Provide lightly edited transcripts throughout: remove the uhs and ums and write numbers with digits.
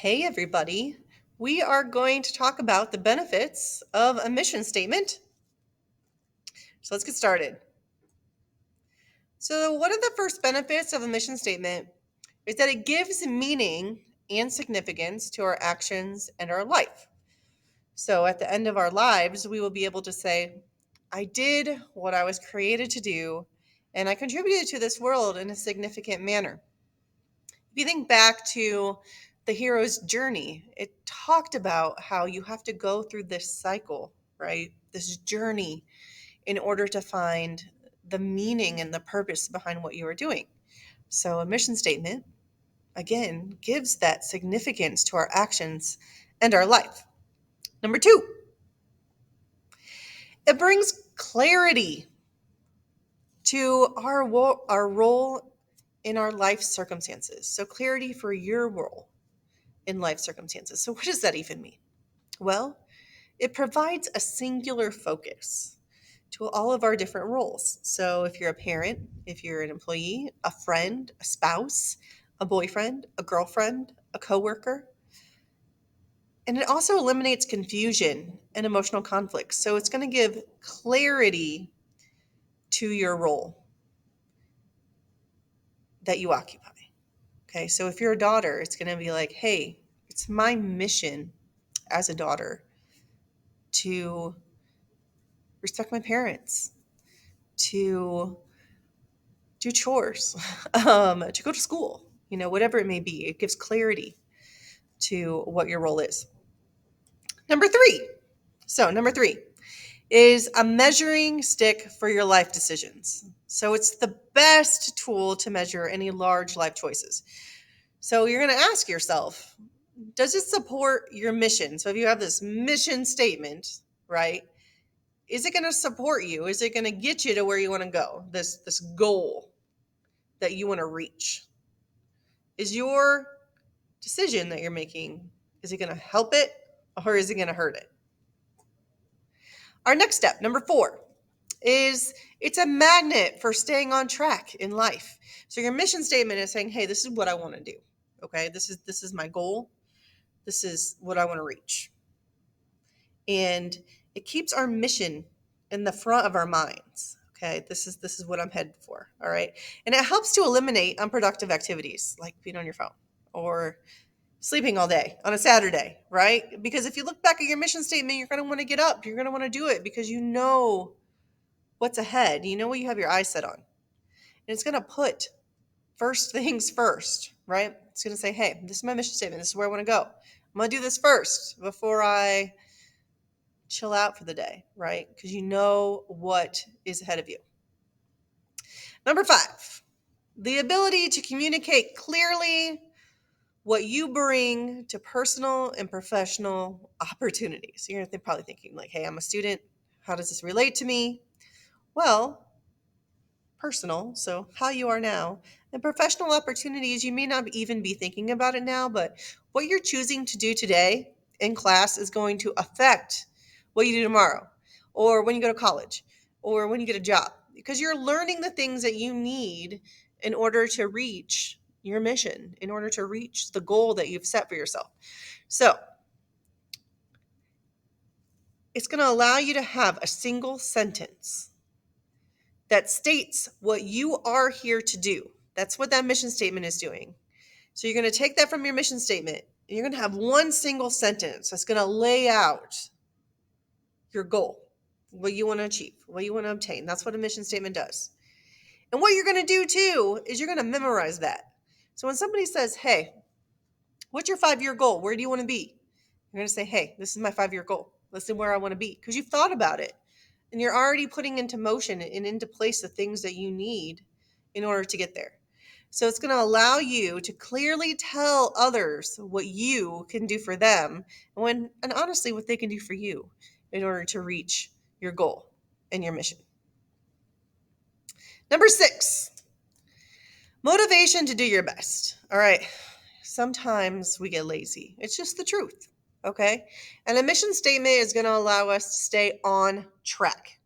Hey, everybody. We are going to talk about the benefits of a mission statement. So let's get started. So, one of the first benefits of a mission statement is that it gives meaning and significance to our actions and our life. So, at the end of our lives, we will be able to say, I did what I was created to do, and I contributed to this world in a significant manner. If you think back to the hero's journey, it talked about how you have to go through this cycle, right? This journey in order to find the meaning and the purpose behind what you are doing. So, a mission statement, again, gives that significance to our actions and our life. Number two, it brings clarity to our role in our life circumstances. So, clarity for your role in life circumstances. So, what does that even mean? Well, it provides a singular focus to all of our different roles. So, if you're a parent, if you're an employee, a friend, a spouse, a boyfriend, a girlfriend, a coworker, and it also eliminates confusion and emotional conflict. So, it's going to give clarity to your role that you occupy. Okay, so if you're a daughter, it's going to be like, hey, it's my mission as a daughter to respect my parents, to do chores, to go to school, whatever it may be. It gives clarity to what your role is. Number three. So, number three is a measuring stick for your life decisions. So, it's the best tool to measure any large life choices. So, you're going to ask yourself, does it support your mission? So, if you have this mission statement, right? Is it going to support you? Is it going to get you to where you want to go? This goal that you want to reach? Is your decision that you're making, is it going to help it or is it going to hurt it? Our next step, number four, is it's a magnet for staying on track in life. So your mission statement is saying, hey, this is what I want to do. Okay, this is my goal. This is what I want to reach. And it keeps our mission in the front of our minds. Okay, this is what I'm headed for. All right. And it helps to eliminate unproductive activities like being on your phone or sleeping all day on a Saturday, right? Because if you look back at your mission statement, you're going to want to get up. You're going to want to do it because you know what's ahead. You know what you have your eyes set on. And it's going to put first things first, right? It's going to say, hey, this is my mission statement. This is where I want to go. I'm going to do this first before I chill out for the day, right? Because you know what is ahead of you. Number five, the ability to communicate clearly what you bring to personal and professional opportunities. You're probably thinking like, hey, I'm a student. How does this relate to me? Well, personal, so how you are now, and professional opportunities, you may not even be thinking about it now, but what you're choosing to do today in class is going to affect what you do tomorrow, or when you go to college, or when you get a job, because you're learning the things that you need in order to reach your mission, in order to reach the goal that you've set for yourself. So, it's going to allow you to have a single sentence that states what you are here to do. That's what that mission statement is doing. So you're going to take that from your mission statement and you're going to have one single sentence that's going to lay out your goal, what you want to achieve, what you want to obtain. That's what a mission statement does. And what you're going to do too is you're going to memorize that. So when somebody says, hey, what's your 5-year goal? Where do you want to be? You're going to say, hey, this is my 5-year goal. Listen where I want to be, because you've thought about it. And you're already putting into motion and into place the things that you need in order to get there. So it's going to allow you to clearly tell others what you can do for them and honestly what they can do for you in order to reach your goal and your mission. Number 6, motivation to do your best. All right. Sometimes we get lazy. It's just the truth. Okay. And a mission statement is going to allow us to stay on track.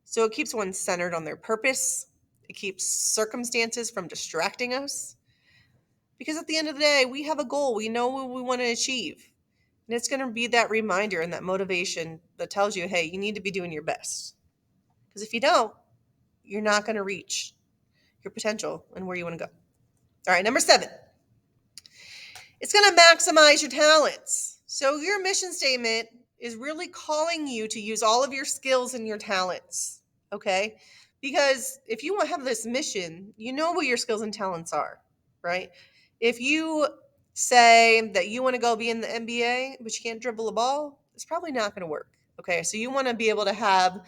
So it keeps one centered on their purpose. It keeps circumstances from distracting us. Because at the end of the day, we have a goal. We know what we want to achieve. And it's going to be that reminder and that motivation that tells you, hey, you need to be doing your best. Because if you don't, you're not going to reach your potential and where you want to go. All right, number 7. It's going to maximize your talents. So your mission statement is really calling you to use all of your skills and your talents, okay? Because if you want to have this mission, you know what your skills and talents are, right? If you say that you want to go be in the NBA, but you can't dribble a ball, it's probably not going to work, okay? So you want to be able to have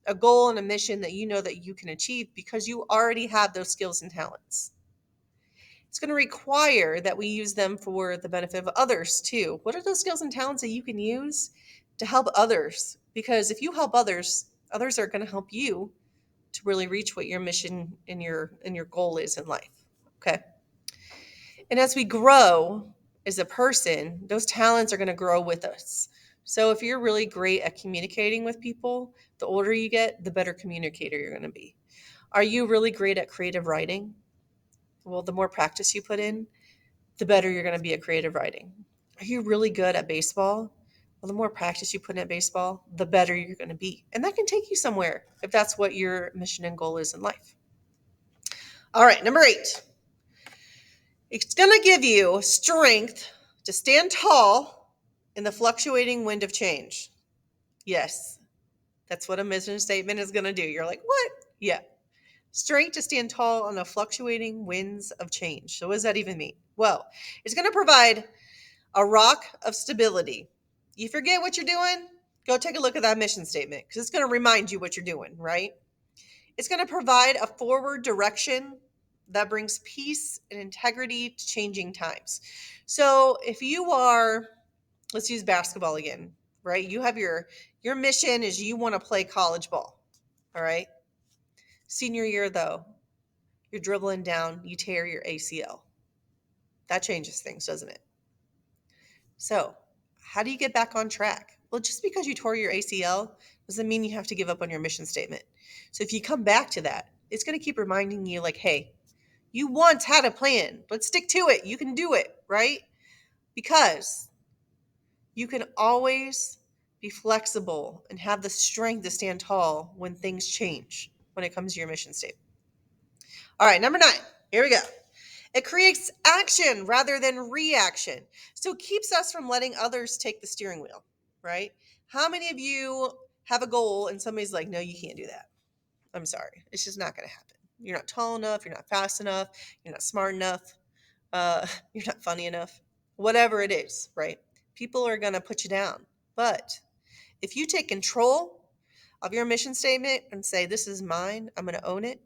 a goal and a mission that you know that you can achieve because you already have those skills and talents. It's going to require that we use them for the benefit of others too. What are those skills and talents that you can use to help others? Because if you help others, others are going to help you to really reach what your mission and your goal is in life. Okay? And as we grow as a person, those talents are going to grow with us. So if you're really great at communicating with people, the older you get, the better communicator you're going to be. Are you really great at creative writing? Well, the more practice you put in, the better you're going to be at creative writing. Are you really good at baseball? Well, the more practice you put in at baseball, the better you're going to be. And that can take you somewhere if that's what your mission and goal is in life. All right, number 8. It's going to give you strength to stand tall in the fluctuating wind of change. Yes, that's what a mission statement is going to do. You're like, what? Yeah. Strength to stand tall on the fluctuating winds of change. So what does that even mean? Well, it's going to provide a rock of stability. You forget what you're doing? Go take a look at that mission statement because it's going to remind you what you're doing, right? It's going to provide a forward direction that brings peace and integrity to changing times. So if you are, let's use basketball again, right? You have your mission is you want to play college ball, all right? Senior year though, you're dribbling down, you tear your ACL. That changes things, doesn't it? So, how do you get back on track? Well, just because you tore your ACL doesn't mean you have to give up on your mission statement. So, if you come back to that, it's going to keep reminding you, like, hey, you once had a plan. Let's stick to it. You can do it, right? Because you can always be flexible and have the strength to stand tall when things change when it comes to your mission statement. All right, number 9. Here we go. It creates action rather than reaction. So it keeps us from letting others take the steering wheel, right? How many of you have a goal and somebody's like, no, you can't do that? I'm sorry. It's just not going to happen. You're not tall enough. You're not fast enough. You're not smart enough. You're not funny enough. Whatever it is, right? People are going to put you down. But if you take control of your mission statement and say, this is mine, I'm going to own it,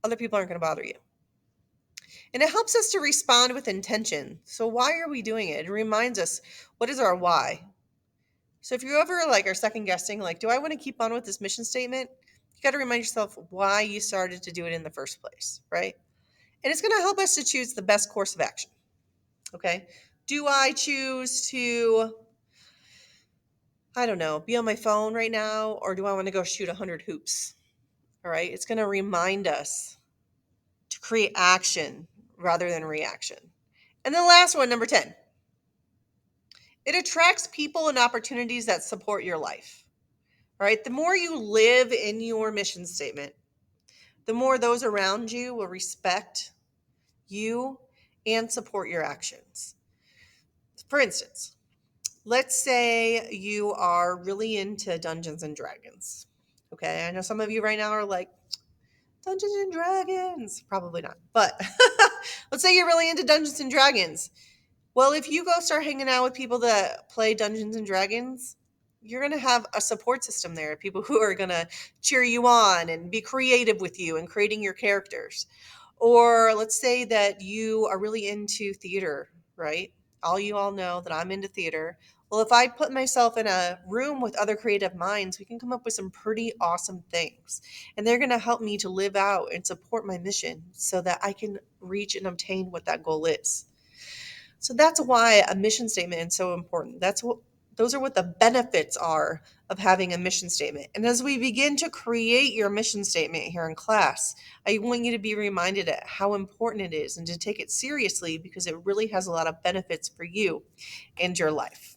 other people aren't going to bother you. And it helps us to respond with intention. So why are we doing it? It reminds us, what is our why? So if you ever like are second guessing, like, do I want to keep on with this mission statement? You got to remind yourself why you started to do it in the first place, right? And it's going to help us to choose the best course of action. Okay. Do I choose to, I don't know, be on my phone right now, or do I want to go shoot 100 hoops? All right. It's going to remind us to create action rather than reaction. And the last one, number 10. It attracts people and opportunities that support your life. All right. The more you live in your mission statement, the more those around you will respect you and support your actions. For instance, let's say you are really into Dungeons and Dragons. Okay. I know some of you right now are like, Dungeons and Dragons. Probably not. But let's say you're really into Dungeons and Dragons. Well, if you go start hanging out with people that play Dungeons and Dragons, you're going to have a support system there, people who are going to cheer you on and be creative with you and creating your characters. Or let's say that you are really into theater, right? You all know that I'm into theater. Well, if I put myself in a room with other creative minds, we can come up with some pretty awesome things. And they're going to help me to live out and support my mission so that I can reach and obtain what that goal is. So that's why a mission statement is so important. Those are what the benefits are of having a mission statement. And as we begin to create your mission statement here in class, I want you to be reminded of how important it is and to take it seriously because it really has a lot of benefits for you and your life.